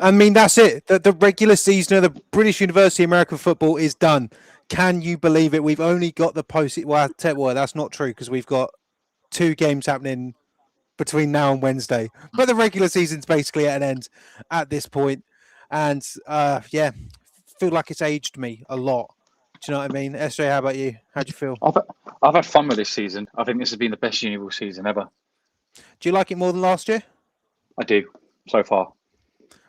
I mean, that's it. The regular season of the British University American football is done. Can you believe it? We've only got the post. Well, that's not true because we've got 2 games happening between now and Wednesday. But the regular season's basically at an end at this point. And yeah, feel like it's aged me a lot. Do you know what I mean? SJ, how about you? How do you feel? I've had fun with this season. I think this has been the best Uniball season ever. Do you like it more than last year? I do, so far.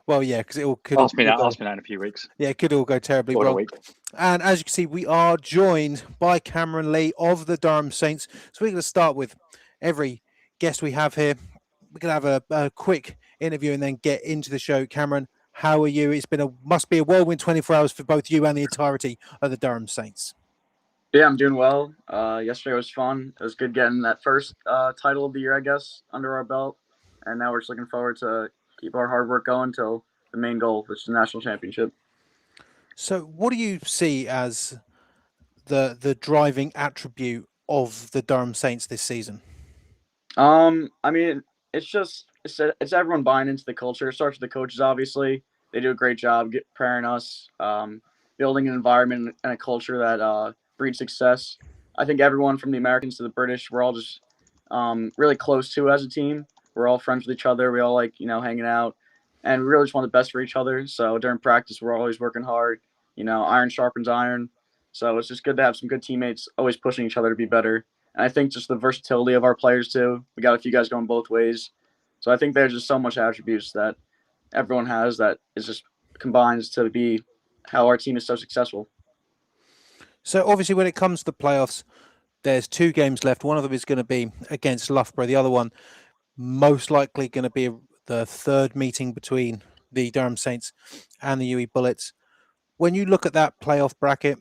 Well, yeah, because it all could. Ask me that in a few weeks. Yeah, it could all go terribly Or a wrong. week. And as you can see, we are joined by Cameron Lee of the Durham Saints. So we're going to start with every guest we have here. We're going to have a quick interview and then get into the show. Cameron, how are you? It's been must be a whirlwind 24 hours for both you and the entirety of the Durham Saints. Yeah, I'm doing well. Yesterday was fun. It was good getting that first title of the year, I guess, under our belt. And now we're just looking forward to keep our hard work going till the main goal, which is the national championship. So what do you see as the driving attribute of the Durham Saints this season? I mean, it's everyone buying into the culture. It starts with the coaches, obviously. They do a great job preparing us, building an environment and a culture that breeds success. I think everyone from the Americans to the British, we're all just really close to as a team. We're all friends with each other. We all like, hanging out, and we really just want the best for each other. So during practice, we're always working hard. Iron sharpens iron. So it's just good to have some good teammates always pushing each other to be better. And I think just the versatility of our players too. We got a few guys going both ways. So I think there's just so much attributes that everyone has that is just combines to be how our team is so successful. So obviously when it comes to the playoffs, there's 2 games left. One of them is going to be against Loughborough. The other one most likely going to be the third meeting between the Durham Saints and the UE Bullets. When you look at that playoff bracket,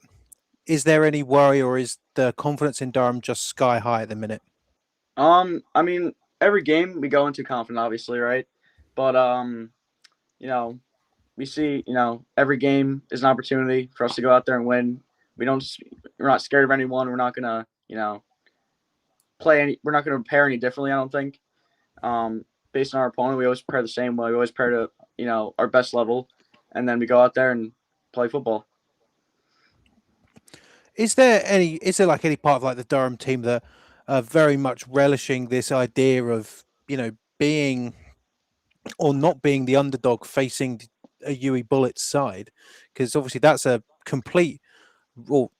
is there any worry or is the confidence in Durham just sky high at the minute? I mean, every game we go into confident, obviously, right? But we see, every game is an opportunity for us to go out there and win. We're not scared of anyone. We're not gonna, we're not gonna prepare any differently, I don't think. Based on our opponent, we always prepare the same way. We always prepare to, our best level, and then we go out there and play football. Is there like any part of like the Durham team that are very much relishing this idea of, being or not being the underdog facing a UE Bullets side? Because obviously that's a complete or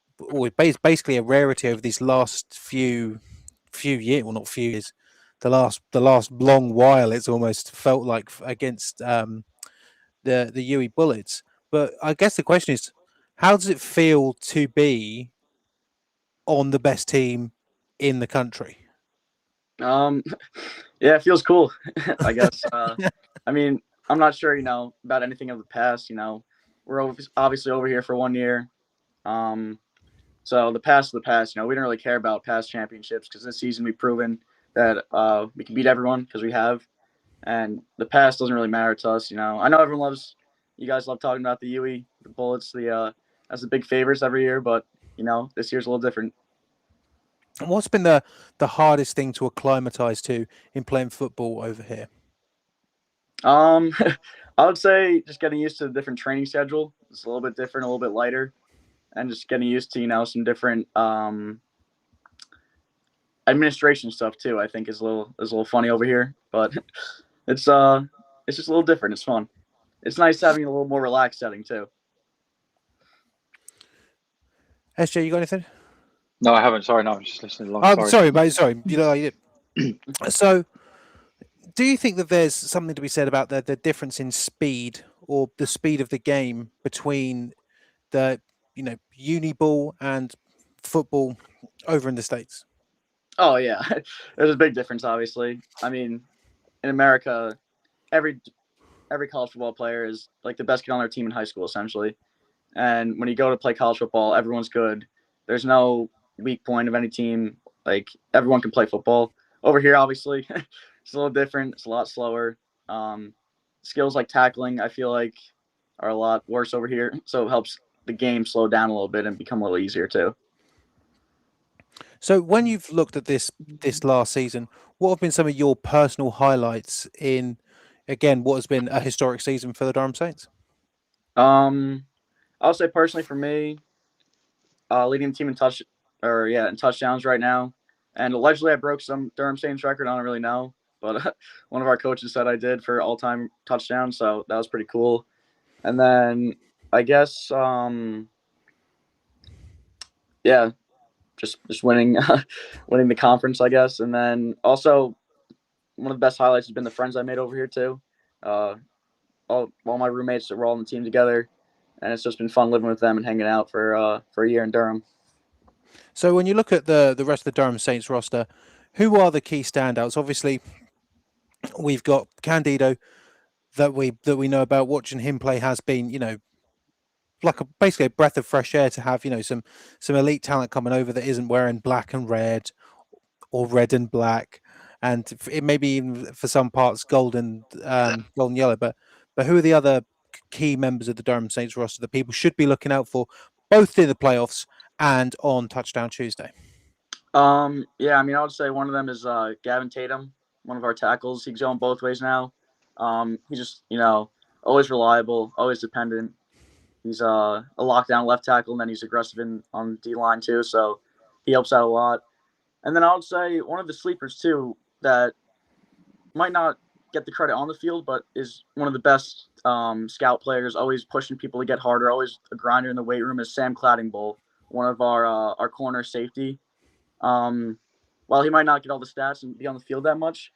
basically a rarity over these last few years, well, not few years, the last long while. It's almost felt like against the UE Bullets. But I guess the question is, how does it feel to be on the best team in the country? Yeah, it feels cool, I guess. I mean, I'm not sure, about anything of the past. We're obviously over here for 1 year. So the past is the past. We don't really care about past championships because this season we've proven that we can beat everyone because we have. And the past doesn't really matter to us. I know you guys love talking about the UE, the Bullets, as the big favorites every year, but this year's a little different. What's been the hardest thing to acclimatize to in playing football over here? I would say just getting used to the different training schedule. It's a little bit different, a little bit lighter, and just getting used to some different administration stuff too. I think is a little funny over here, but it's just a little different. It's fun. It's nice having a little more relaxed setting too. SJ, you got anything? No, I haven't. Sorry, no, I'm just listening along. Sorry, mate. Sorry. So, do you think that there's something to be said about the difference in speed or the speed of the game between the uni ball and football over in the States? Oh yeah, there's a big difference. Obviously, I mean, in America, every every college football player is like the best kid on their team in high school, essentially. And when you go to play college football, everyone's good. There's no weak point of any team. Like everyone can play football. Over here, obviously, it's a little different. It's a lot slower. Um, Skills like tackling, I feel like, are a lot worse over here. So it helps the game slow down a little bit and become a little easier too. So when you've looked at this last season, what have been some of your personal highlights in, again, what has been a historic season for the Durham Saints? I'll say personally for me, leading the team in in touchdowns right now, and allegedly I broke some Durham Saints record. I don't really know, but one of our coaches said I did for all-time touchdowns, so that was pretty cool. And then I guess, yeah, just winning winning the conference, I guess. And then also one of the best highlights has been the friends I made over here too. Uh, all my roommates were all on the team together, and it's just been fun living with them and hanging out for a year in Durham. So when you look at the rest of the Durham Saints roster, who are the key standouts? Obviously, we've got Candido that we know about. Watching him play has been, like basically a breath of fresh air to have, some elite talent coming over that isn't wearing black and red or red and black, and it maybe even for some parts golden yellow. But who are the other key members of the Durham Saints roster that people should be looking out for, both in the playoffs and on Touchdown Tuesday? Yeah, I mean, I would say one of them is Gavin Tatum, one of our tackles. He's going both ways now. He's just, always reliable, always dependent. He's a lockdown left tackle, and then he's aggressive on D line too, so he helps out a lot. And then I would say one of the sleepers too that might not get the credit on the field, but is one of the best scout players, always pushing people to get harder, always a grinder in the weight room, is Sam Clattingbull, one of our corner safety. Um, while he might not get all the stats and be on the field that much,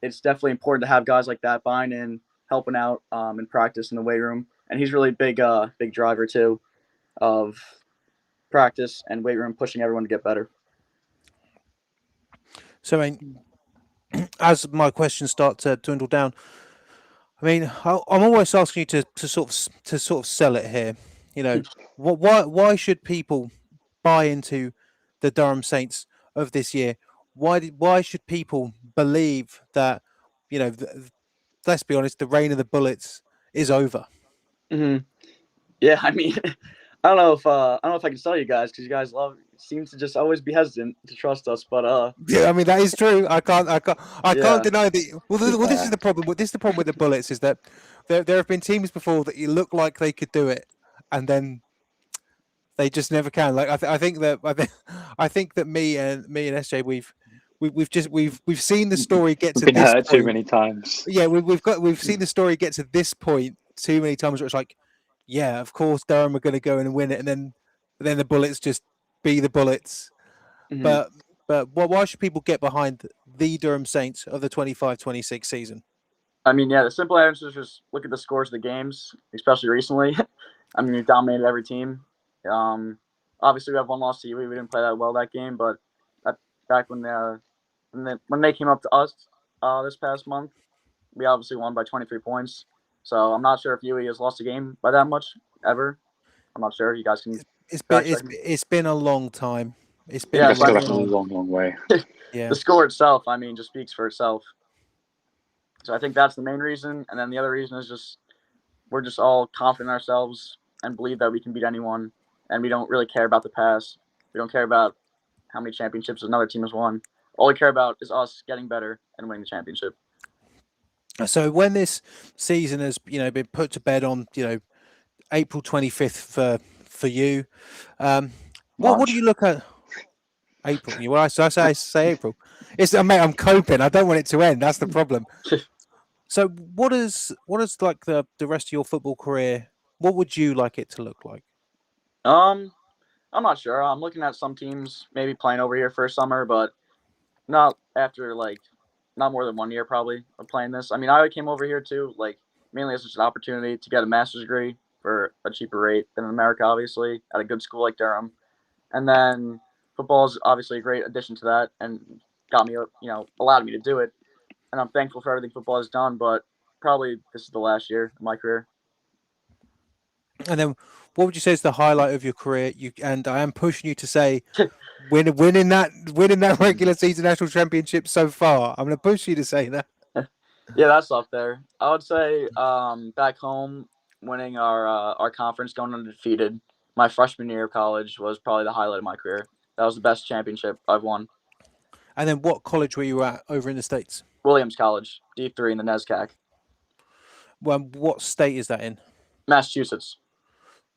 it's definitely important to have guys like that buying in, helping out in practice in the weight room. And he's really big driver too of practice and weight room, pushing everyone to get better. So, I mean, as my questions start to dwindle down, I mean, I'm always asking you to sort of sell it here. Why should people buy into the Durham Saints of this year? Why should people believe that, let's be honest, the reign of the bullets is over? Mm-hmm. Yeah, I mean, I don't know if I can sell you guys because you guys seem to just always be hesitant to trust us. But Yeah, I mean that is true. I can't yeah, deny that. Well, this is the problem. This is the problem with the Bullets is that there have been teams before that you look like they could do it, and then they just never can. Like I think that me and SJ we've seen the story get We've to been this hurt too point. many times. Yeah, we've seen the story get to this point too many times where it's like, yeah, of course Durham are going to go in and win it, and then the Bullets just be the Bullets. mm-hmm. But why should people get behind the Durham Saints of the 25-26 season? I mean, yeah, the simple answer is just look at the scores of the games, especially recently. I mean, we dominated every team. Obviously, we have one loss to you. We didn't play that well that game, but back when they came up to us this past month, we obviously won by 23 points. So I'm not sure if UE has lost a game by that much ever. I'm not sure. You guys can It's been fact it's check me. it's been a long time. It's been Yeah, a It's still long like a time. long, long way. Yeah. the score itself, I mean, just speaks for itself. So I think that's the main reason. And then the other reason is just we're just all confident in ourselves and believe that we can beat anyone. And we don't really care about the past. We don't care about how many championships another team has won. All we care about is us getting better and winning the championship. So when this season has been put to bed on April 25th for you, um, what do March. you look at? April. Well, I say April. Mate, I'm coping. I don't want it to end. That's the problem. So what is like the rest of your football career? What would you like it to look like? Um, I'm not sure. I'm looking at some teams maybe playing over here for a summer, but not after not more than 1 year probably of playing this. I mean, I came over here too, mainly as just an opportunity to get a master's degree for a cheaper rate than in America, obviously, at a good school like Durham. And then football is obviously a great addition to that and got me, allowed me to do it. And I'm thankful for everything football has done. But probably this is the last year of my career. And then, what would you say is the highlight of your career? And I am pushing you to say winning that regular season national championship so far. I'm going to push you to say that. Yeah, that's up there. I would say back home, winning our conference, going undefeated. My freshman year of college was probably the highlight of my career. That was the best championship I've won. And then, what college were you at over in the States? Williams College, D3 in the NESCAC. Well, what state is that in? Massachusetts.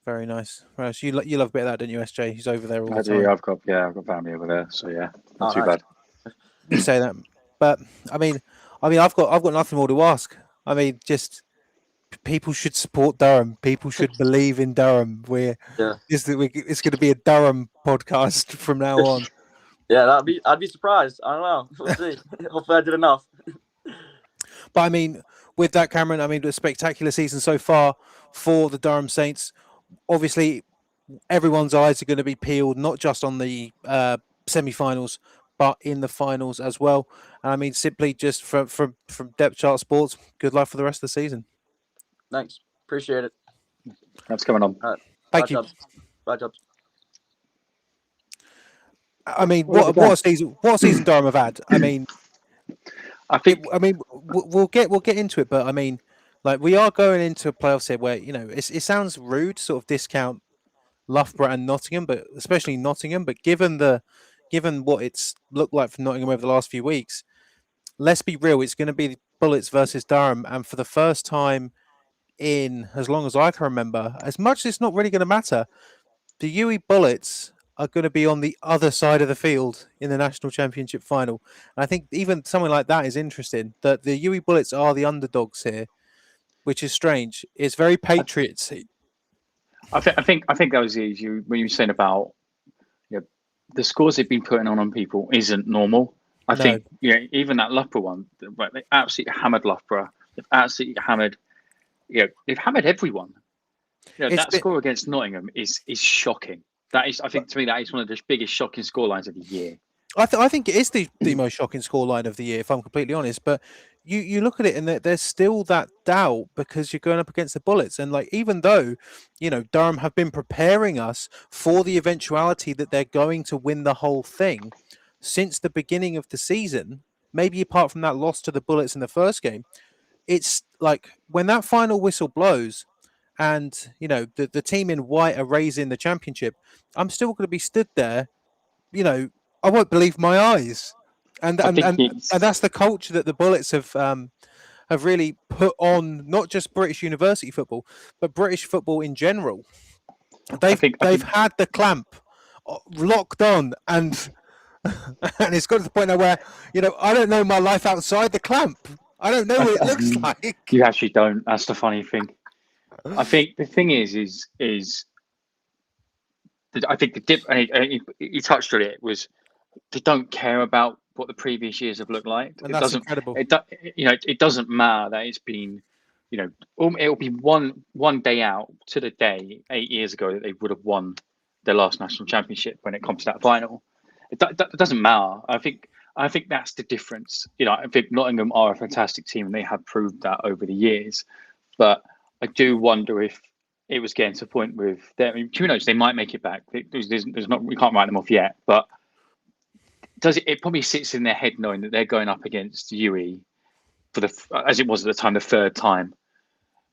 Very nice. Right, so you love a bit of that, don't you, SJ? He's over there all the I time. do. I've got family over there, so yeah, not too nice. bad. You say that, but I mean, I've got nothing more to ask. I mean, just people should support Durham. People should believe in Durham. It's going to be a Durham podcast from now on. Yeah, I'd be surprised. I don't know. We'll see. Hopefully, I did enough. But I mean, with that, Cameron, I mean, a spectacular season so far for the Durham Saints. Obviously, everyone's eyes are going to be peeled, not just on the semi-finals, but in the finals as well. And I mean, simply just from Depth Chart Sports, good luck for the rest of the season. Thanks. Appreciate it. That's coming on. All right. Thank you. Bye, Chubbs. I mean, what a season Durham have had. I mean, we'll get into it, but I mean, like, we are going into a playoffs here where, you know, it sounds rude, sort of discount Loughborough and Nottingham, but especially Nottingham. But given what it's looked like for Nottingham over the last few weeks, let's be real, it's going to be Bullets versus Durham, and for the first time in as long as I can remember, as much as it's not really going to matter, the UE Bullets are going to be on the other side of the field in the National Championship final. And I think even something like that is interesting, that the UE Bullets are the underdogs here, which is strange. It's very Patriotsy. I think that was you when you were saying about, you know, the scores they've been putting on people isn't normal. I think even that Loughborough one, they absolutely hammered Loughborough. They've absolutely hammered. They've hammered everyone. That score against Nottingham is shocking. That is, I think, to me, that is one of the biggest shocking scorelines of the year. I think it is the most shocking scoreline of the year, if I'm completely honest. But you look at it and there's still that doubt because you're going up against the Bullets. And like, even though, you know, Durham have been preparing us for the eventuality that they're going to win the whole thing since the beginning of the season, maybe apart from that loss to the Bullets in the first game, it's like when that final whistle blows and, you know, the team in white are raising the championship, I'm still going to be stood there, you know, I won't believe my eyes, and that's the culture that the Bullets have really put on, not just British university football, but British football in general. They've had the clamp locked on, and it's got to the point now where, you know, I don't know my life outside the clamp. I don't know what it looks like. You actually don't. That's the funny thing. I think the thing is I think the dip. You touched on it. Was they don't care about what the previous years have looked like. And that's incredible. It doesn't matter that it's been, you know, it'll be one day out to the day 8 years ago that they would have won their last national championship when it comes to that final. It doesn't matter. I think that's the difference. You know, I think Nottingham are a fantastic team and they have proved that over the years. But I do wonder if it was getting to a point with them. I mean, who knows? They might make it back. There's not. We can't write them off yet. But it probably sits in their head knowing that they're going up against UE for as it was at the time, the third time.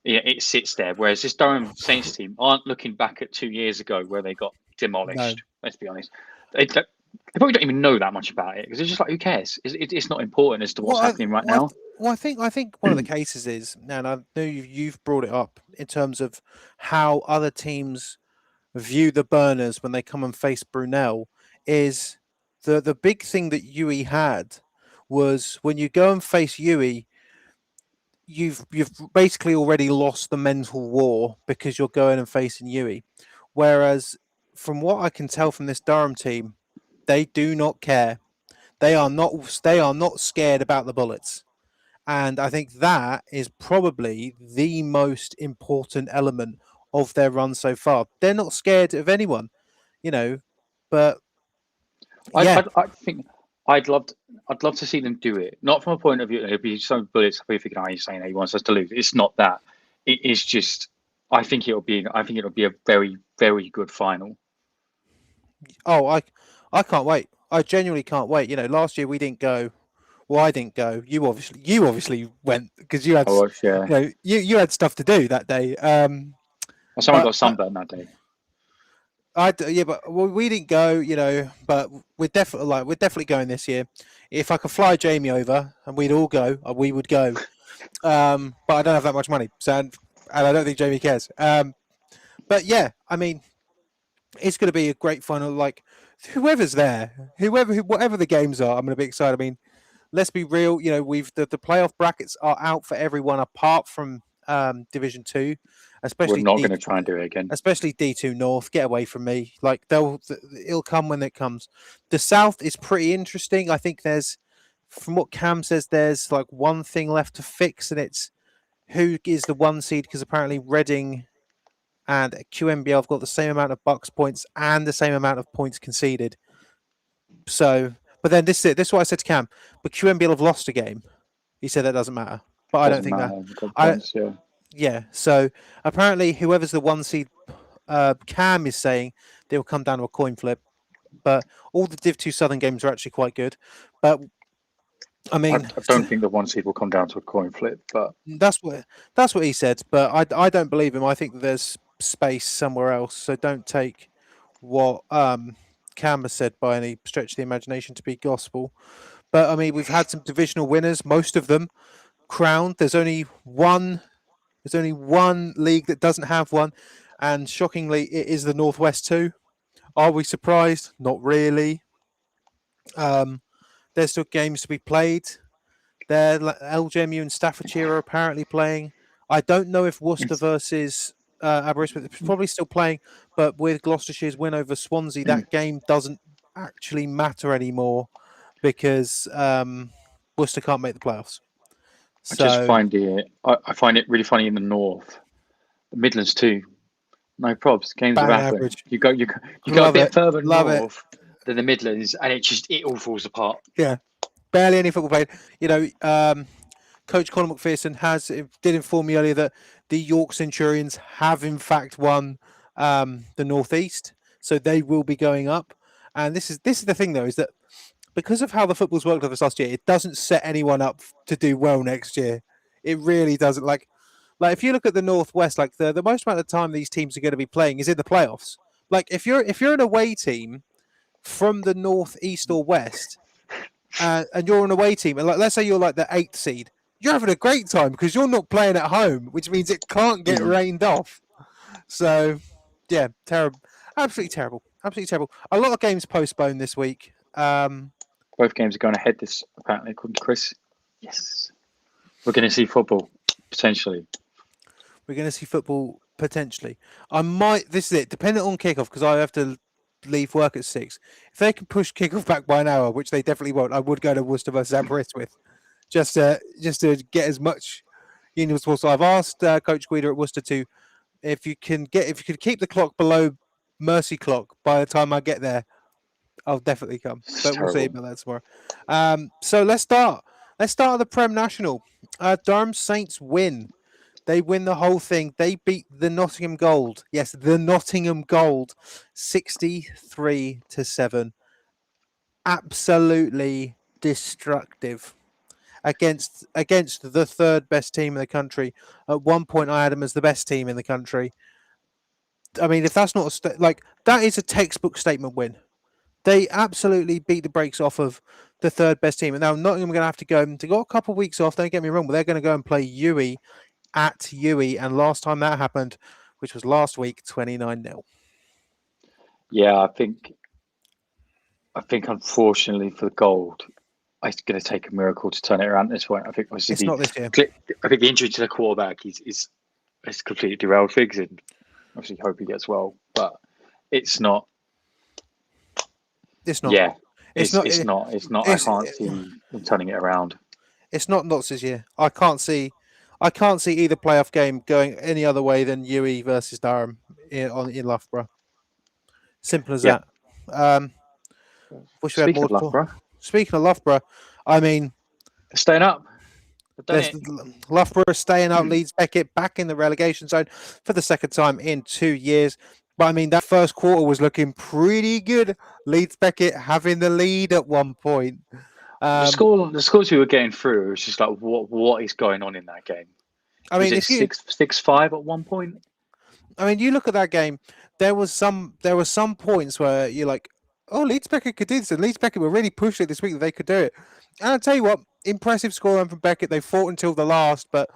Yeah, it sits there. Whereas this Durham Saints team aren't looking back at 2 years ago where they got demolished. No. Let's be honest. They probably don't even know that much about it because it's just like, who cares? It's not important as to what's happening right now. I think one of the cases is, and I know you've brought it up in terms of how other teams view the Burners when they come and face Brunel, is the big thing that UE had was when you go and face UE, you've basically already lost the mental war because you're going and facing UE. Whereas from what I can tell from this Durham team, they do not care. They are not scared about the Bullets. And I think that is probably the most important element of their run so far. They're not scared of anyone, you know, but I I'd love to see them do it. Not from a point of view, it'd be some bullets. If thinking, "Are you saying that he wants us to lose?" It's not that. It is just. I think it'll be a very, very good final. Oh, I can't wait. I genuinely can't wait. Last year we didn't go. Well, I didn't go. You obviously went because you had, I watched, yeah. you had stuff to do that day. Someone got But sunburned that day. but we didn't go. But we're definitely going this year. If I could fly Jamie over and we'd all go, we would go. But I don't have that much money, so and I don't think Jamie cares. But yeah, I mean, it's going to be a great final. Like whoever's there, whatever the games are, I'm going to be excited. I mean, let's be real. We've the playoff brackets are out for everyone apart from Division 2, We're especially not going to try and do it again. especially D2 North. Get away from me. Like it'll come when it comes. The South is pretty interesting. I think from what Cam says, there's like one thing left to fix, and it's who is the one seed, because apparently Reading and QMBL have got the same amount of Bucks points and the same amount of points conceded. So, but then this is what I said to Cam. But QMBL have lost a game. He said that doesn't matter. But I don't think that. We've got I points, yeah. Yeah. So apparently, whoever's the one seed, Cam is saying they will come down to a coin flip. But all the Div 2 Southern games are actually quite good. But I mean, I don't think the one seed will come down to a coin flip, but that's what he said. But I don't believe him. I think that there's space somewhere else. So don't take what Cam has said by any stretch of the imagination to be gospel. But I mean, we've had some divisional winners, most of them crowned. There's only one league that doesn't have one, and shockingly, it is the Northwest 2. Are we surprised? Not really. There's still games to be played. There, LJMU and Staffordshire are apparently playing. I don't know if Worcester versus Aberystwyth is probably still playing, but with Gloucestershire's win over Swansea, that game doesn't actually matter anymore because Worcester can't make the playoffs. So I find it really funny in the north, the Midlands too. No probs. Games are bang happening. average. You go a Love bit it. further Love it. north than the Midlands, and it all falls apart. Yeah, barely any football played. Coach Conor McPherson did inform me earlier that the York Centurions have in fact won the Northeast, so they will be going up. And this is the thing though, is that because of how the football's worked over this last year, it doesn't set anyone up to do well next year. It really doesn't. Like if you look at the Northwest, like the most amount of time these teams are going to be playing is in the playoffs. Like if you're an away team from the Northeast or West, and you're an away team, and like let's say you're like the 8th seed, you're having a great time because you're not playing at home, which means it can't get rained off. So, yeah, terrible, absolutely terrible. A lot of games postponed this week. Both games are going ahead this apparently, according to Chris. Yes, we're going to see football potentially. We're going to see football potentially. This is it, dependent on kickoff, because I have to leave work at 6. If they can push kickoff back by an hour, which they definitely won't, I would go to Worcester versus Aberystwyth just to get as much as possible. So I've asked Coach Guida at Worcester to, if you could keep the clock below Mercy clock by the time I get there, I'll definitely come. But we'll see about that tomorrow. So let's start. Let's start at the Prem National. Durham Saints win. They win the whole thing. They beat the Nottingham Gold. Yes, the Nottingham Gold, 63-7. Absolutely destructive against the third best team in the country. At one point, I had them as the best team in the country. I mean, if that's not that is a textbook statement win. They absolutely beat the brakes off of the third best team. And now Nottingham are going to have to go. They got a couple of weeks off. Don't get me wrong, but they're going to go and play UE at UE. And last time that happened, which was last week, 29-0. Yeah, I think unfortunately for the Gold, it's going to take a miracle to turn it around this way. I think it's not this year. I think the injury to the quarterback is completely derailed things, and obviously hope he gets well. But it's not. It's not. Yeah, it's not. I can't see them turning it around. It's not Notts' year. I can't see either playoff game going any other way than UE versus Durham in Loughborough. Simple as that. Wish we had more. speaking of Loughborough, I mean, Staying up. They've done there's it. Loughborough staying up, Leeds Beckett back in the relegation zone for the second time in 2 years. But I mean, that first quarter was looking pretty good. Leeds Beckett having the lead at one point. The scores we were getting through, it was just like, what is going on in that game? I Was mean, it 6-5 at one point? I mean, you look at that game. There were some points where you're like, "Oh, Leeds Beckett could do this," and Leeds Beckett were really pushing it this week that they could do it. And I'll tell you what, impressive scoreline from Beckett. They fought until the last, but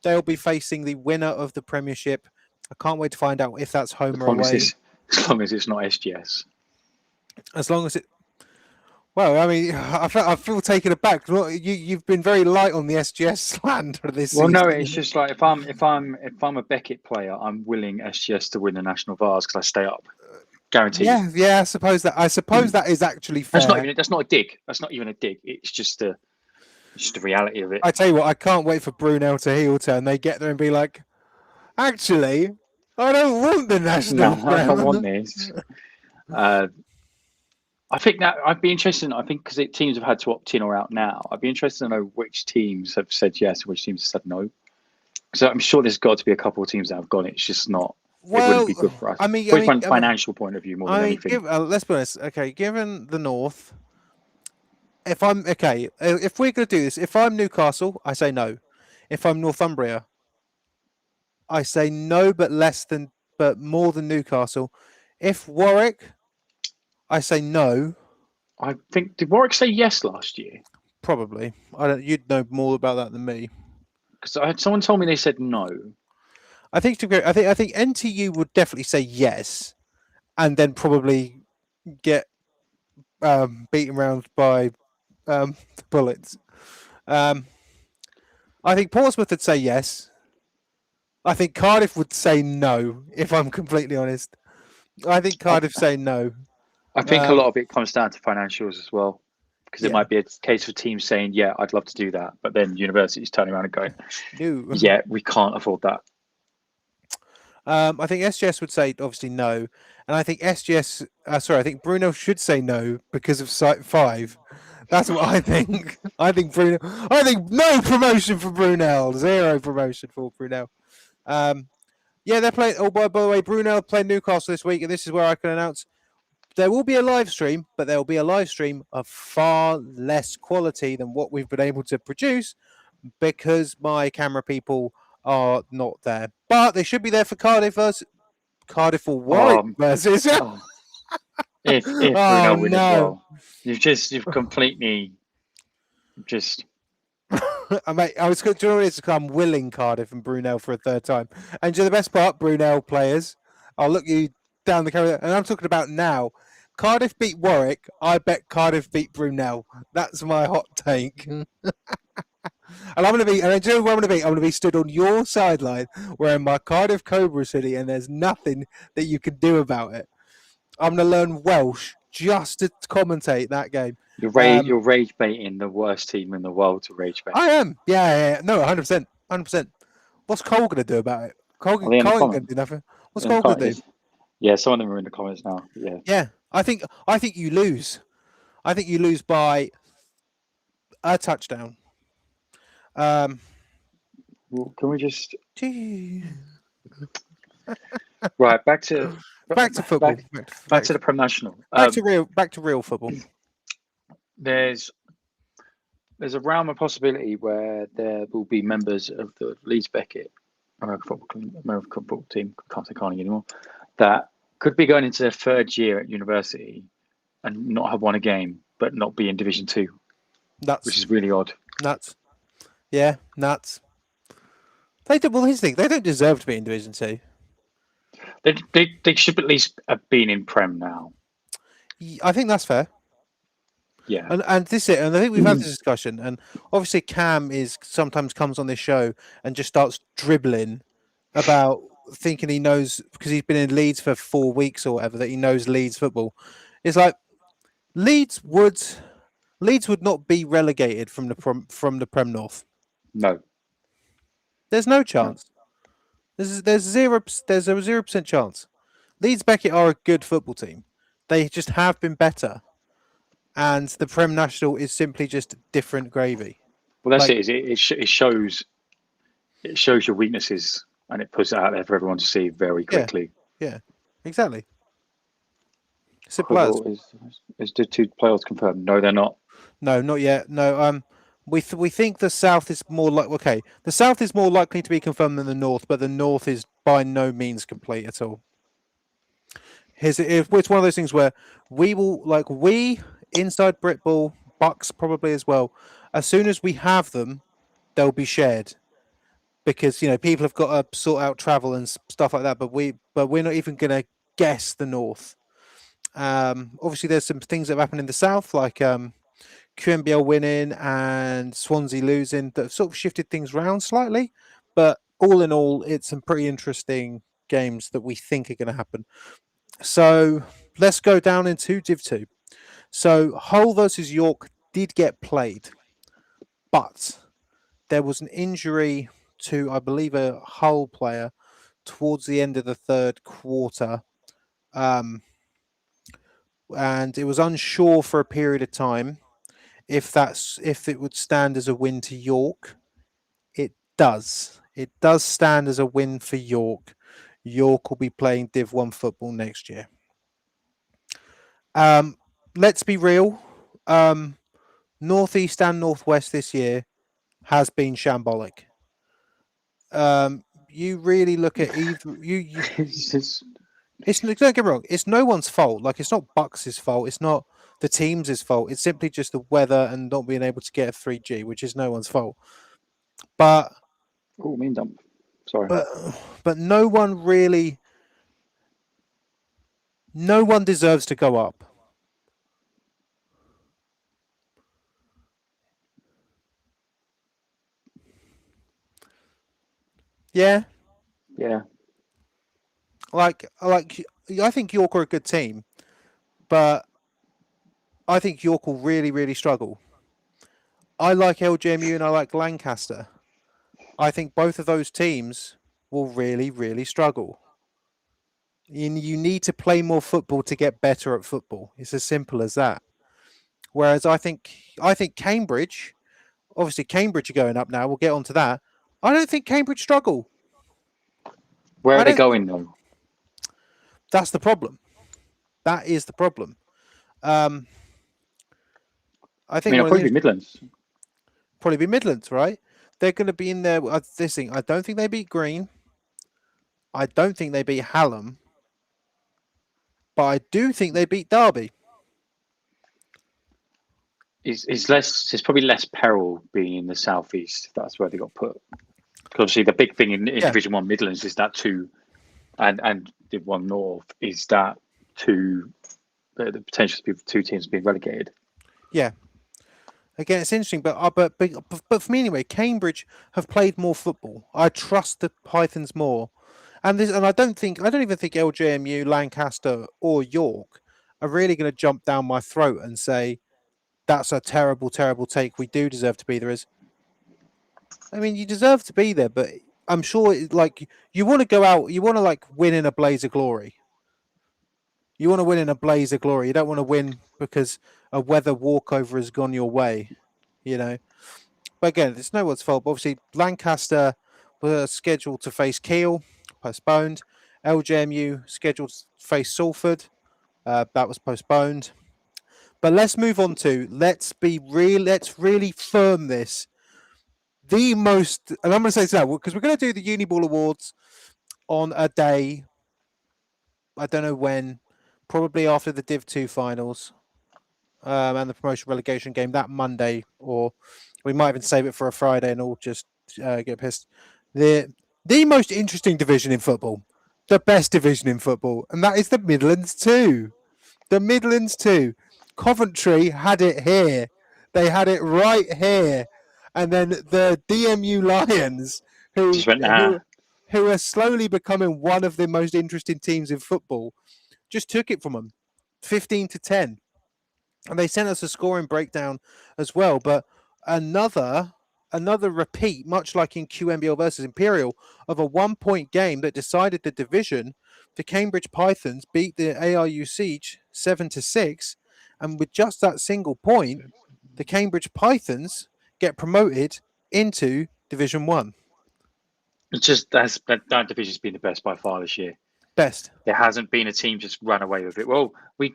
they'll be facing the winner of the Premiership. I can't wait to find out if that's home or away. As long as it's not SGS. As long as it. Well, I mean, I feel taken aback. You've been very light on the SGS slander this season. Well, no, it's just like if I'm a Beckett player, I'm willing SGS to win the national Vars because I stay up, guaranteed. Yeah. I suppose that is actually fair. That's not a dig. That's not even a dig. It's just the reality of it. I tell you what, I can't wait for Brunel to heel turn. They get there and be like, actually, I don't want the national. No, I don't want this. I think that I'd be interested. I think because teams have had to opt in or out now. I'd be interested to know which teams have said yes and which teams have said no. So I'm sure there's got to be a couple of teams that have gone. It's just not. It wouldn't be good for us. From a financial point of view more than anything. Let's be honest. Okay, given the North, if we're going to do this, if I'm Newcastle, I say no. If I'm Northumbria, I say no, but more than Newcastle. If Warwick, I say no. I think did Warwick say yes last year? Probably. I don't. You'd know more about that than me. Because someone told me they said no. I think NTU would definitely say yes, and then probably get beaten around by the Bullets. I think Portsmouth would say yes. I think Cardiff would say no. If I'm completely honest, I think Cardiff say no. I think a lot of it comes down to financials as well, because it might be a case for teams saying, "Yeah, I'd love to do that," but then universities turning around and going, "No, yeah, we can't afford that." I think SGS would say obviously no, and I think I think Bruno should say no because of Site 5. That's what I think. I think no promotion for Brunel, 0 promotion for Brunel. They're playing. Oh, by the way, Brunel playing Newcastle this week, and this is where I can announce there will be a live stream, but there will be a live stream of far less quality than what we've been able to produce because my camera people are not there. But they should be there for Cardiff or Warwick versus. If Bruno win as well, you've completely just. Mate, I was going to do it to come willing Cardiff and Brunel for a third time. And the best part, Brunel players, I'll look you down the camera, and I'm talking about now. Cardiff beat Warwick. I bet Cardiff beat Brunel. That's my hot take. And I'm going to be, and do you know where I'm going to be? I'm going to be stood on your sideline wearing my Cardiff Cobra city, and there's nothing that you can do about it. I'm going to learn Welsh just to commentate that game. You're rage baiting the worst team in the world to rage bait. I am. Yeah. No, 100%. 100%. What's Cole going to do about it? Cole ain't going to do nothing. What's Cole going to do? Yeah, some of them are in the comments now. Yeah. I think you lose. I think you lose by a touchdown. Well, can we just right back to football. Back to the Prem National. Back to real football. There's a realm of possibility where there will be members of the Leeds Beckett American football team, can't say Carnegie anymore, that could be going into their third year at university and not have won a game, but not be in Division 2. Which is really odd. Nuts. Yeah, nuts. They do. Well, here's the thing: they don't deserve to be in Division 2. They should at least have been in Prem now. I think that's fair. Yeah, and this is it. And I think we've had this discussion. And obviously, Cam sometimes comes on this show and just starts dribbling about thinking he knows because he's been in Leeds for 4 weeks or whatever that he knows Leeds football. It's like Leeds would not be relegated from the Prem North. No, there's no chance. There's a 0% chance. Leeds Beckett are a good football team. They just have been better. and the Prem National is simply just different gravy. Well, that's Like, it. It shows your weaknesses and it puts it out there for everyone to see very yeah, quickly. yeah, exactly. Simple as. Quivel is the 2 playoffs confirmed? No, they're not. No, not yet. No, we think the South is more like okay. The South is more likely to be confirmed than the North, but the North is by no means complete at all. It's one of those things where we inside Britball, Bucks probably as well. As soon as we have them, they'll be shared because people have got to sort out travel and stuff like that. But we're not even going to guess the North. Obviously, there's some things that have happened in the South, like QMBL winning and Swansea losing, that have sort of shifted things around slightly. But all in all, it's some pretty interesting games that we think are going to happen. So let's go down into Div 2. So Hull versus York did get played, but there was an injury to, I believe, a Hull player towards the end of the third quarter. And it was unsure for a period of time if it would stand as a win to York. It does. It does stand as a win for York. York will be playing Div 1 football next year. Let's be real. Northeast and Northwest this year has been shambolic. You really look at either you. Don't get me wrong. It's no one's fault. Like, it's not Bucks' fault. It's not the team's fault. It's simply just the weather and not being able to get a 3G, which is no one's fault. But mean dump. Sorry. But no one deserves to go up. Yeah. Yeah. I think York are a good team, but I think York will really, really struggle. I like LJMU and I like Lancaster. I think both of those teams will really, really struggle. You need to play more football to get better at football. It's as simple as that. Whereas I think Cambridge, obviously Cambridge are going up now. We'll get onto that. I don't think Cambridge struggle. Where are they going though? That's the problem. That is the problem. I think it'll probably be Midlands. Probably be Midlands, right? They're going to be in there. This thing. I don't think they beat Green. I don't think they beat Hallam. But I do think they beat Derby. It's probably less peril being in the southeast. That's where they got put. Because obviously the big thing in Division 1 Midlands is that 2, and Div 1 North is that 2, the potential to be 2 teams being relegated. Yeah. Again, it's interesting, but for me anyway, Cambridge have played more football. I trust the Pythons more, and I don't even think LJMU, Lancaster, or York are really going to jump down my throat and say that's a terrible, terrible take. We do deserve to be there. I mean, you deserve to be there, but I'm sure you want to go out, you want to win in a blaze of glory. You want to win in a blaze of glory. You don't want to win because a weather walkover has gone your way, But again, it's no one's fault. But obviously, Lancaster were scheduled to face Keele, postponed. LJMU scheduled to face Salford, that was postponed. But let's move on to let's really firm this. The most, and I'm going to say this now because we're going to do the Uniball Awards on a day. I don't know when. Probably after the Div 2 finals and the promotion relegation game that Monday, or we might even save it for a Friday and all just get pissed. The most interesting division in football, the best division in football, and that is the Midlands 2. The Midlands 2. Coventry had it here. They had it right here. And then the DMU Lions, who are slowly becoming one of the most interesting teams in football, just took it from them, 15-10, and they sent us a scoring breakdown as well. But another repeat, much like in QMBL versus Imperial, of a 1-point game that decided the division. The Cambridge Pythons beat the ARU Siege 7-6, and with just that single point, the Cambridge Pythons get promoted into Division 1. It's just that division's been the best by far this year. Best. There hasn't been a team just run away with it. Well, what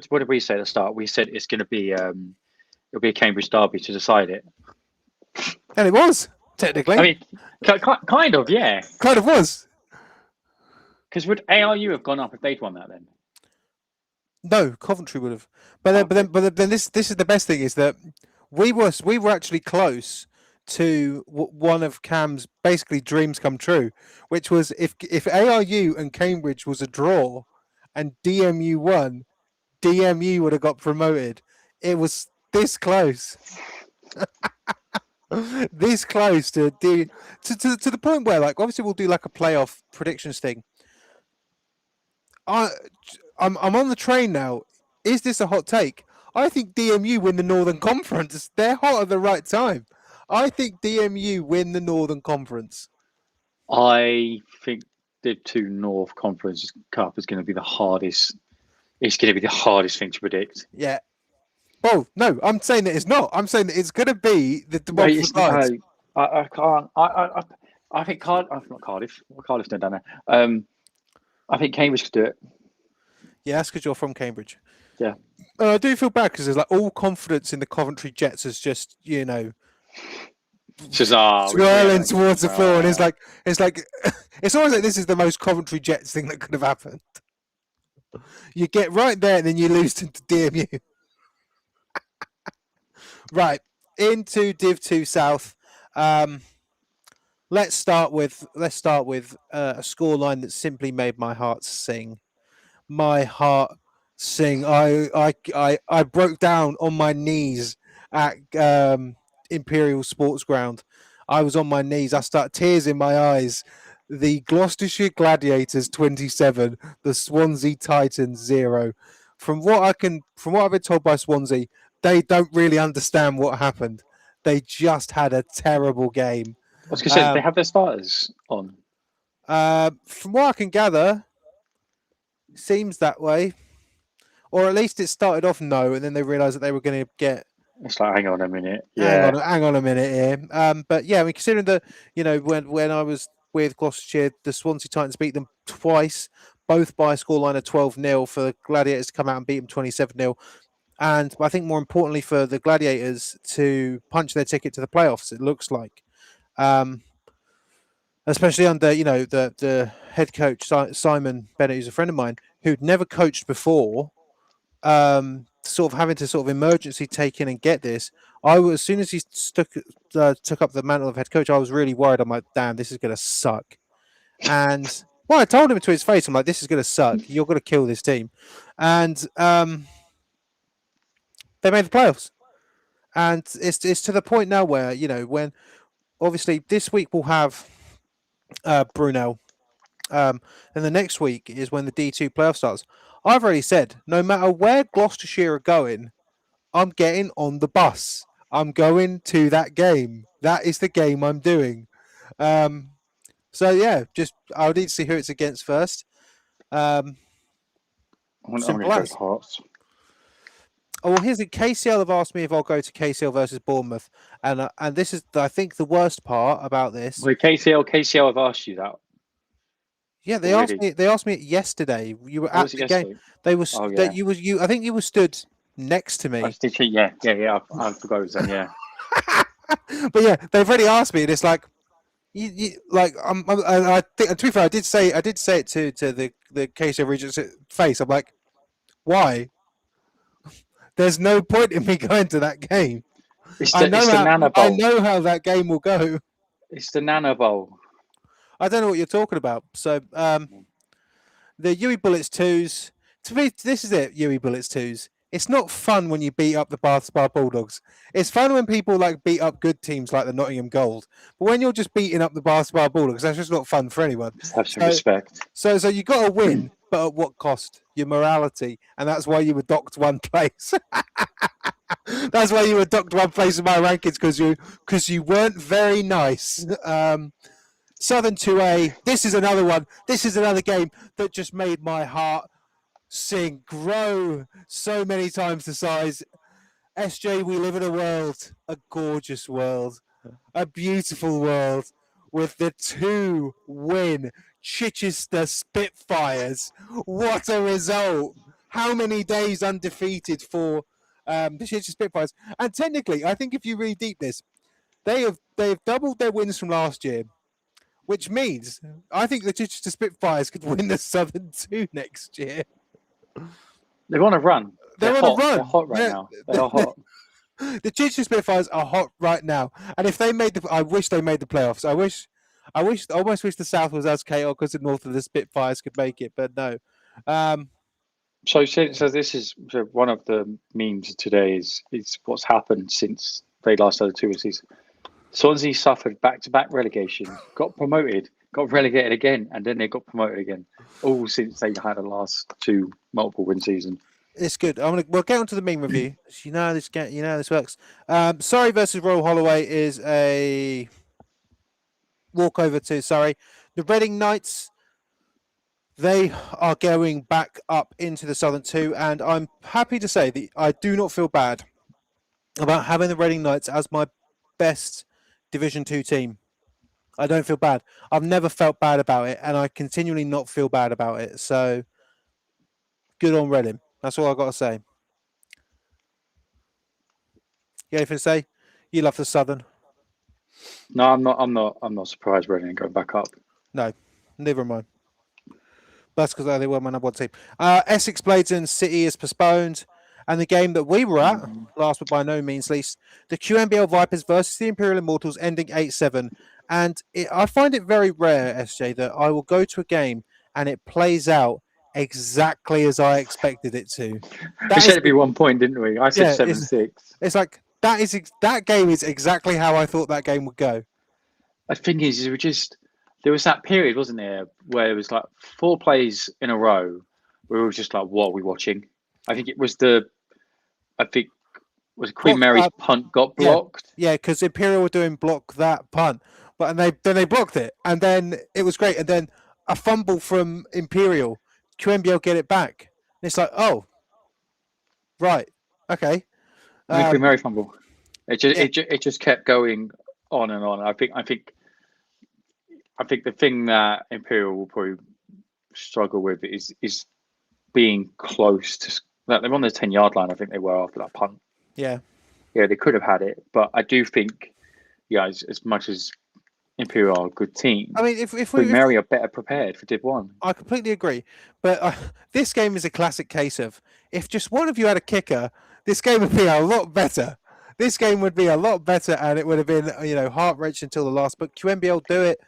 did we say at the start? We said it's going to be it'll be a Cambridge derby to decide it. And it was, technically. I mean, kind of, yeah. Kind of was. Because would ARU have gone up if they'd won that then? No, Coventry would have. But then this is the best thing is that we were actually close to one of Cam's basically dreams come true, which was if ARU and Cambridge was a draw and DMU won, DMU would have got promoted. It was this close. This close to the point where, like, obviously we'll do like a playoff predictions thing. I'm on the train now. Is this a hot take? I think DMU win the Northern Conference. They're hot at the right time. I think DMU win the Northern Conference. I think the 2 North Conference Cup is going to be the hardest. It's going to be the hardest thing to predict. Yeah. Oh no, I'm saying that it's not. I'm saying that it's going to be the one for the I can't. I think Cardiff. Not Cardiff. Cardiff's not down there. I think Cambridge could do it. Yeah, that's because you're from Cambridge. Yeah. I do feel bad because there's like all confidence in the Coventry Jets as just swirling towards the floor, and it's like it's always like this is the most Coventry Jets thing that could have happened. You get right there, and then you lose to DMU. Right into Div 2 South. Let's start with a scoreline that simply made my heart sing. My heart sing. I broke down on my knees at Imperial Sports Ground. I was on my knees. I started tears in my eyes. The Gloucestershire Gladiators 27, the Swansea Titans 0. From what I've been told by Swansea, they don't really understand what happened. They just had a terrible game. I was going to say, they have their starters on. From what I can gather, it seems that way. Or at least it started off no, and then they realised that they were going to get. It's like, hang on a minute. Yeah. Hang on a minute here. But yeah, I mean, considering that, when I was with Gloucestershire, the Swansea Titans beat them twice, both by a scoreline of 12-0 for the Gladiators to come out and beat them 27-0. And I think more importantly for the Gladiators to punch their ticket to the playoffs, it looks like. Especially under, the head coach, Simon Bennett, who's a friend of mine, who'd never coached before, sort of having to sort of emergency take in and get this. As soon as he took up the mantle of head coach, I was really worried. I'm like, damn, this is going to suck. And I told him to his face, I'm like, this is going to suck. You're going to kill this team. And they made the playoffs. And it's to the point now where, when obviously this week we'll have Brunel. Then the next week is when the D2 playoff starts. I've already said, no matter where Gloucestershire are going, I'm getting on the bus. I'm going to that game. That is the game I'm doing. So yeah, I'll need to see who it's against first. I'm going to go to Hearts. Oh, well, here's it. KCL have asked me if I'll go to KCL versus Bournemouth, and this is, I think, the worst part about this. Well, KCL have asked you that. Yeah, they asked me. They asked me it yesterday. You were at the game. They were. Yeah. I think you were stood next to me. Yeah. I forgot it was then. Yeah. But yeah, they've already asked me, and it's like, I think. To be fair, I did say it to the KCL Regents face. I'm like, why? There's no point in me going to that game. I know how that game will go. It's the Nana Bowl. I don't know what you're talking about. So, the Huey Bullets 2s. To me, this is it, Huey Bullets 2s. It's not fun when you beat up the Bath Spa Bulldogs. It's fun when people beat up good teams like the Nottingham Gold. But when you're just beating up the Bath Spa Bulldogs, that's just not fun for anyone. Just have some respect. So you got to win, but at what cost? Your morality. And that's why you were docked one place. That's why you were docked one place in my rankings, because you weren't very nice. Southern 2A. This is another one. This is another game that just made my heart sink, grow so many times the size. SJ, we live in a world, a gorgeous world, a beautiful world, with the 2-win Chichester Spitfires. What a result! How many days undefeated for the Chichester Spitfires? And technically, I think if you read deep this, they've doubled their wins from last year, which means I think the Chichester Spitfires could win the Southern 2 next year. They're on a run. They're on hot. a run. They're hot right now. They are hot. The Chichester Spitfires are hot right now, and if they made I wish they made the playoffs. I almost wish the South was as chaotic because the North of the Spitfires could make it, but no. So this is one of the memes today is what's happened since they last had a 2 season. Swansea suffered back-to-back relegation, got promoted, got relegated again, and then they got promoted again. All since they had a last 2 multiple win season. It's good. We'll get on to the meme review. You know this works. Surrey versus Royal Holloway is a walkover to Surrey. The Reading Knights, they are going back up into the Southern 2, and I'm happy to say that I do not feel bad about having the Reading Knights as my best Division 2 team. I don't feel bad. I've never felt bad about it, and I continually not feel bad about it. So, good on Reading. That's all I've got to say. You anything to say? You love the Southern. No, I'm not surprised Reading going back up. No, never mind. That's because they were my number 1 team. Essex Bladesdon City is postponed. And the game that we were at, last but by no means least, the QMBL Vipers versus the Imperial Immortals, ending 8-7. And I find it very rare, SJ, that I will go to a game and it plays out exactly as I expected it to. We said it'd be 1 point, didn't we? I said 7-6. It's like that game is exactly how I thought that game would go. The thing is, there was that period, wasn't there, where it was like 4 plays in a row where we were just like, what are we watching? I think it was Queen Mary's punt got blocked. Yeah, because Imperial were doing block that punt, but then they blocked it, and then it was great, and then a fumble from Imperial, QMBL get it back. And it's like, oh, right, okay. And the Queen Mary fumble. It just kept going on and on. I think the thing that Imperial will probably struggle with is being close to. Like they're on the 10-yard line. I think they were after that punt. Yeah, they could have had it, but I do think, as much as Imperial are a good team, I mean, if Mary are better prepared for Div 1. I completely agree, but this game is a classic case of if just one of you had a kicker, this game would be a lot better. This game would be a lot better, and it would have been heart-wrenching until the last. But QMBL do it.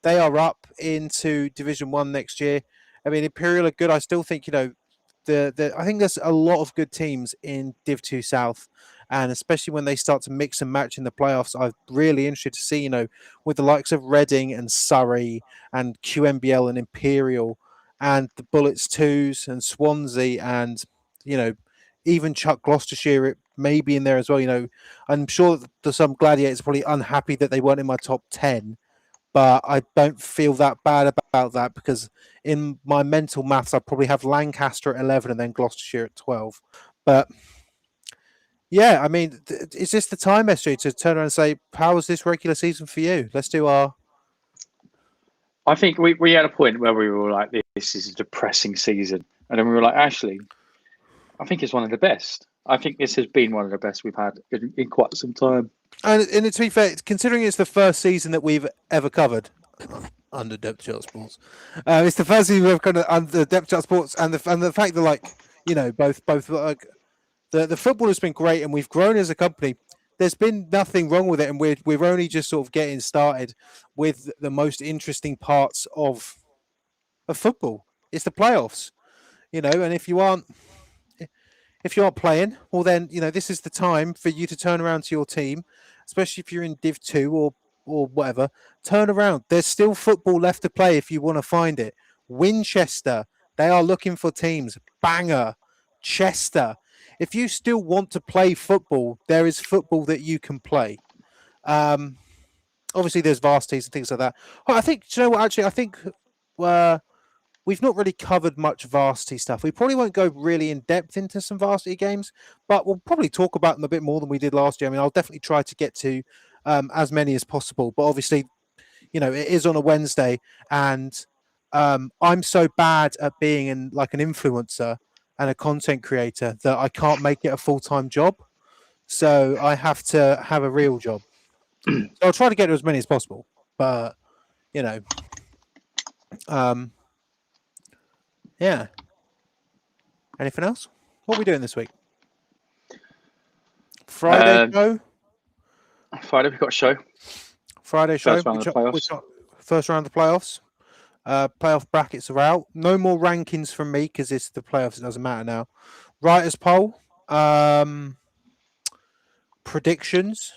They are up into Division 1 next year. I mean, Imperial are good. I still think I think there's a lot of good teams in Div 2 South, and especially when they start to mix and match in the playoffs, I'm really interested to see, with the likes of Reading and Surrey and QMBL and Imperial and the Bullets 2s and Swansea and, even Chuck Gloucestershire, it may be in there as well. I'm sure that some Gladiators are probably unhappy that they weren't in my top 10. But I don't feel that bad about that because in my mental maths, I probably have Lancaster at 11 and then Gloucestershire at 12. But yeah, I mean, is this the time, SJ, to turn around and say, how was this regular season for you? Let's do our... I think we had a point where we were like, this is a depressing season. And then we were like, actually, I think it's one of the best. I think this has been one of the best we've had in quite some time. And to be fair, considering it's the first season that we've ever covered under Depth Chart Sports, it's the first season we've covered under Depth Chart Sports, and the fact that both the football has been great, and we've grown as a company. There's been nothing wrong with it, and we're only just sort of getting started with the most interesting parts of football. It's the playoffs, and if you aren't playing, well then, this is the time for you to turn around to your team, especially if you're in Div 2 or whatever. Turn around. There's still football left to play if you want to find it. Winchester, they are looking for teams. Bangor, Chester. If you still want to play football, there is football that you can play. Obviously, there's varsities and things like that. I think, actually, I think we've not really covered much varsity stuff. We probably won't go really in depth into some varsity games, but we'll probably talk about them a bit more than we did last year. I mean, I'll definitely try to get to as many as possible, but obviously, it is on a Wednesday, and I'm so bad at being an influencer and a content creator that I can't make it a full-time job. So I have to have a real job. So I'll try to get to as many as possible, but yeah. Anything else? What are we doing this week? Friday show. Friday we've got a show. Friday show. First round of the playoffs. First round of the playoffs. Playoff brackets are out. No more rankings from me because it's the playoffs. It doesn't matter now. Writers poll. Predictions.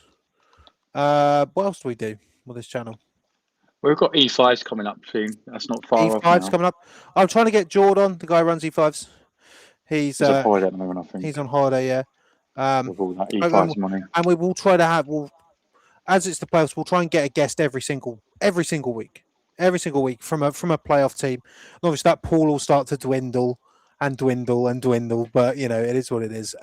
What else do we do with this channel? We've got E5s coming up soon. That's not far off E5s now. coming up. I'm trying to get Jordan, the guy who runs E5s. He's on holiday at the moment, I think. He's on holiday, yeah. With all that E5s money. And we will try to have, as it's the playoffs, we'll try and get a guest every single week. Every single week from a playoff team. And obviously that pool will start to dwindle, but it is what it is.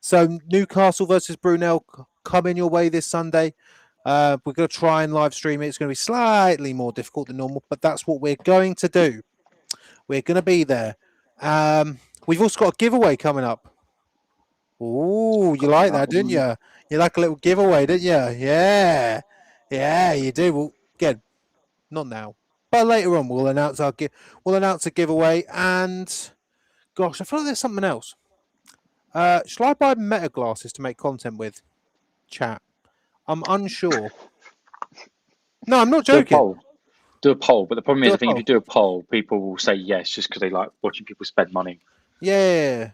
So Newcastle versus Brunel coming your way this Sunday. We're going to try and live stream it. It's going to be slightly more difficult than normal, but that's what we're going to do. We're going to be there. We've also got a giveaway coming up. Oh, you like that, didn't you? You like a little giveaway, didn't you? Yeah, you do. Well, again, not now, but later on we'll announce a giveaway. And gosh, I feel like there's something else. Shall I buy meta glasses to make content with? Chat. I'm unsure. No, I'm not joking. Do a poll, but the problem is, I think if you do a poll, people will say yes just because they like watching people spend money. Yeah.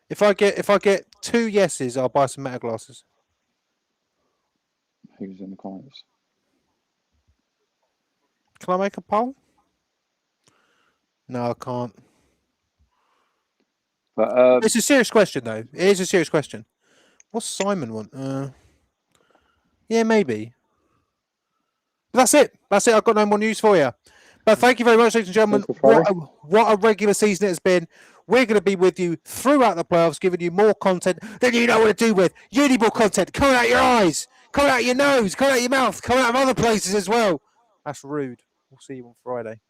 If I get 2 yeses, I'll buy some meta glasses. Who's in the comments? Can I make a poll? No, I can't. But it's a serious question, though. It is a serious question. What's Simon want? Yeah, maybe. But that's it. I've got no more news for you. But thank you very much, ladies and gentlemen. What a regular season it has been. We're going to be with you throughout the playoffs, giving you more content than you know what to do with. Uniball content coming out your eyes, coming out your nose, coming out your mouth, coming out of other places as well. That's rude. We'll see you on Friday.